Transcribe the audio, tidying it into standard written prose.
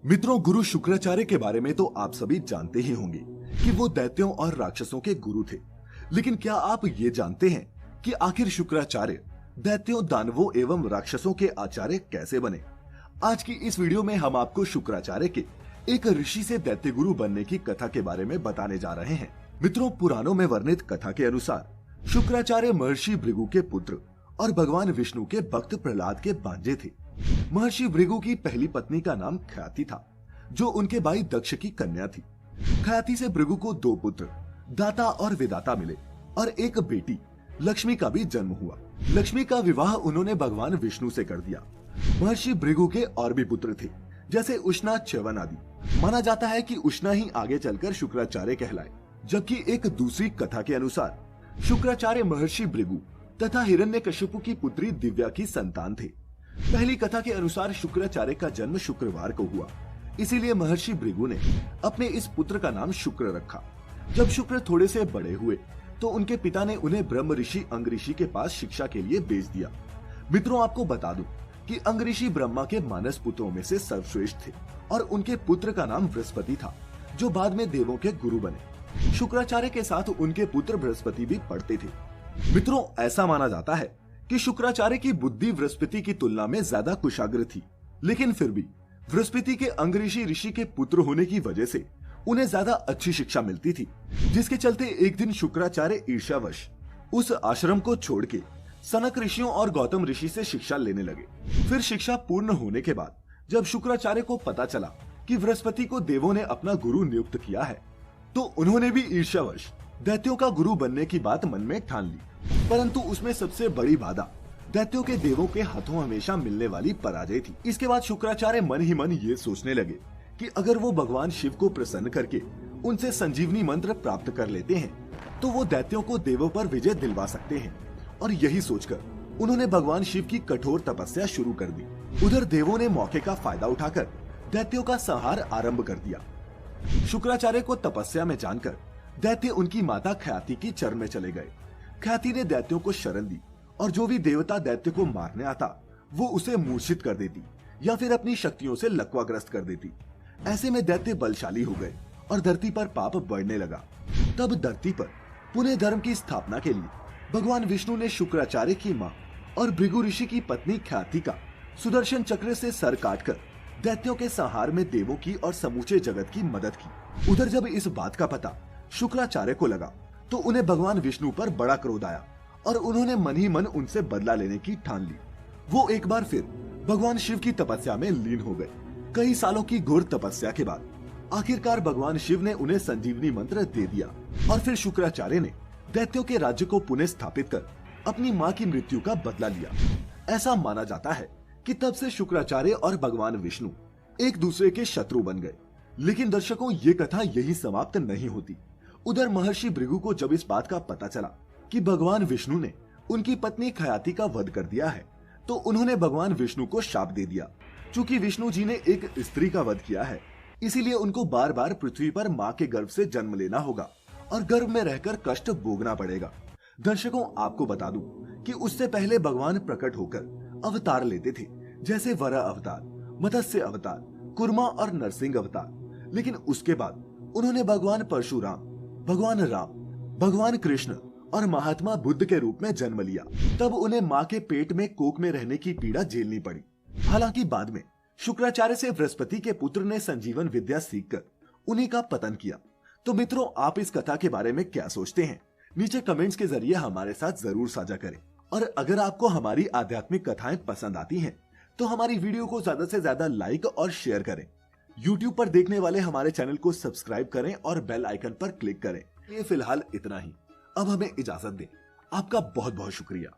मित्रों, गुरु शुक्राचार्य के बारे में तो आप सभी जानते ही होंगे कि वो दैत्यों और राक्षसों के गुरु थे। लेकिन क्या आप ये जानते हैं कि आखिर शुक्राचार्य दैत्यों, दानवों एवं राक्षसों के आचार्य कैसे बने? आज की इस वीडियो में हम आपको शुक्राचार्य के एक ऋषि से दैत्य गुरु बनने की कथा के बारे में बताने जा रहे हैं। मित्रों, पुराणों में वर्णित कथा के अनुसार शुक्राचार्य महर्षि भृगु के पुत्र और भगवान विष्णु के भक्त प्रहलाद के भांजे थे। महर्षि भृगु की पहली पत्नी का नाम ख्याति था, जो उनके भाई दक्ष की कन्या थी। ख्याति से भृगु को 2 पुत्र दाता और विदाता मिले और एक बेटी लक्ष्मी का भी जन्म हुआ। लक्ष्मी का विवाह उन्होंने भगवान विष्णु से कर दिया। महर्षि भृगु के और भी पुत्र थे, जैसे उष्णा, च्यवन आदि। माना जाता है कि उष्णा ही आगे चलकर शुक्राचार्य कहलाए। जबकि एक दूसरी कथा के अनुसार शुक्राचार्य महर्षि भृगु तथा हिरण्यकशिपु की पुत्री दिव्या की संतान थे। पहली कथा के अनुसार शुक्राचार्य का जन्म शुक्रवार को हुआ, इसीलिए महर्षि भृगु ने अपने इस पुत्र का नाम शुक्र रखा। जब शुक्र थोड़े से बड़े हुए तो उनके पिता ने उन्हें ब्रह्म ऋषि अंग ऋषि के पास शिक्षा के लिए भेज दिया। मित्रों, आपको बता दूं कि अंग ऋषि ब्रह्मा के मानस पुत्रों में से सर्वश्रेष्ठ थे और उनके पुत्र का नाम बृहस्पति था, जो बाद में देवों के गुरु बने। शुक्राचार्य के साथ उनके पुत्र बृहस्पति भी पढ़ते थे। मित्रों, ऐसा माना जाता है कि शुक्राचार्य की बुद्धि बृहस्पति की तुलना में ज्यादा कुशाग्र थी, लेकिन फिर भी बृहस्पति के अंग ऋषि के पुत्र होने की वजह से उन्हें ज्यादा अच्छी शिक्षा मिलती थी, जिसके चलते एक दिन शुक्राचार्य ईर्ष्यावश उस आश्रम को छोड़ के सनक ऋषियों और गौतम ऋषि से शिक्षा लेने लगे। फिर शिक्षा पूर्ण होने के बाद जब शुक्राचार्य को पता चला कि बृहस्पति को देवों ने अपना गुरु नियुक्त किया है, तो उन्होंने भी ईर्ष्यावश दैत्यों का गुरु बनने की बात मन में ठान ली। परंतु उसमें सबसे बड़ी बाधा दैत्यों के देवों के हाथों हमेशा मिलने वाली पराजय थी। इसके बाद शुक्राचार्य मन ही मन ये सोचने लगे कि अगर वो भगवान शिव को प्रसन्न करके उनसे संजीवनी मंत्र प्राप्त कर लेते हैं, तो वो दैत्यों को देवों पर विजय दिलवा सकते हैं। और यही सोचकर उन्होंने भगवान शिव की कठोर तपस्या शुरू कर दी। उधर देवों ने मौके का फायदा उठाकर दैत्यों का संहार आरंभ कर दिया। शुक्राचार्य को तपस्या में जानकर दैत्य उनकी माता ख्याति की चरण में चले गए। ख्याति ने दैत्यों को शरण दी और जो भी देवता दैत्य को मारने आता वो उसे मूर्छित कर देती या फिर अपनी शक्तियों से लकवाग्रस्त कर देती। ऐसे में दैत्य बलशाली हो गए और धरती पर पाप बढ़ने लगा। तब धरती पर पुनः धर्म की स्थापना के लिए भगवान विष्णु ने शुक्राचार्य की माँ और भृगु ऋषि की पत्नी ख्याति का सुदर्शन चक्र से सर काटकर दैत्यों के संहार में देवों की और समूचे जगत की मदद की। उधर जब इस बात का पता शुक्राचार्य को लगा तो उन्हें भगवान विष्णु पर बड़ा क्रोध आया और उन्होंने मन ही मन उनसे बदला लेने की ठान ली। वो एक बार फिर भगवान शिव की तपस्या में लीन हो गए। कई सालों की घोर तपस्या के बाद आखिरकार भगवान शिव ने उन्हें संजीवनी मंत्र दे दिया और फिर शुक्राचार्य ने दैत्यों के राज्य को पुनः स्थापित कर अपनी माँ की मृत्यु का बदला लिया। ऐसा माना जाता है कि तब से शुक्राचार्य और भगवान विष्णु एक दूसरे के शत्रु बन गए। लेकिन दर्शकों, ये कथा यही समाप्त नहीं होती। उधर महर्षि भृगु को जब इस बात का पता चला कि भगवान विष्णु ने उनकी पत्नी ख्याति का वध कर दिया है, तो उन्होंने भगवान विष्णु को शाप दे दिया। चूंकि विष्णु जी ने एक स्त्री का वध किया है, इसीलिए उनको बार बार पृथ्वी पर माँ के गर्भ से जन्म लेना होगा और गर्भ में रहकर कष्ट भोगना पड़ेगा। दर्शकों, आपको बता दूं कि उससे पहले भगवान प्रकट होकर अवतार लेते थे, जैसे वराह अवतार, मत्स्य अवतार, कुर्मा और नरसिंह अवतार। लेकिन उसके बाद उन्होंने भगवान परशुराम, भगवान राम, भगवान कृष्ण और महात्मा बुद्ध के रूप में जन्म लिया। तब उन्हें माँ के पेट में कोख में रहने की पीड़ा झेलनी पड़ी। हालांकि बाद में शुक्राचार्य से बृहस्पति के पुत्र ने संजीवन विद्या सीखकर उन्हीं का पतन किया। तो मित्रों, आप इस कथा के बारे में क्या सोचते हैं? नीचे कमेंट्स के जरिए हमारे साथ जरूर साझा करें। और अगर आपको हमारी आध्यात्मिक कथाएं पसंद आती हैं, तो हमारी वीडियो को ज्यादा से ज्यादा लाइक और शेयर करें। YouTube पर देखने वाले हमारे चैनल को सब्सक्राइब करें और बेल आइकन पर क्लिक करें। ये फिलहाल इतना ही। अब हमें इजाजत दें। आपका बहुत बहुत शुक्रिया।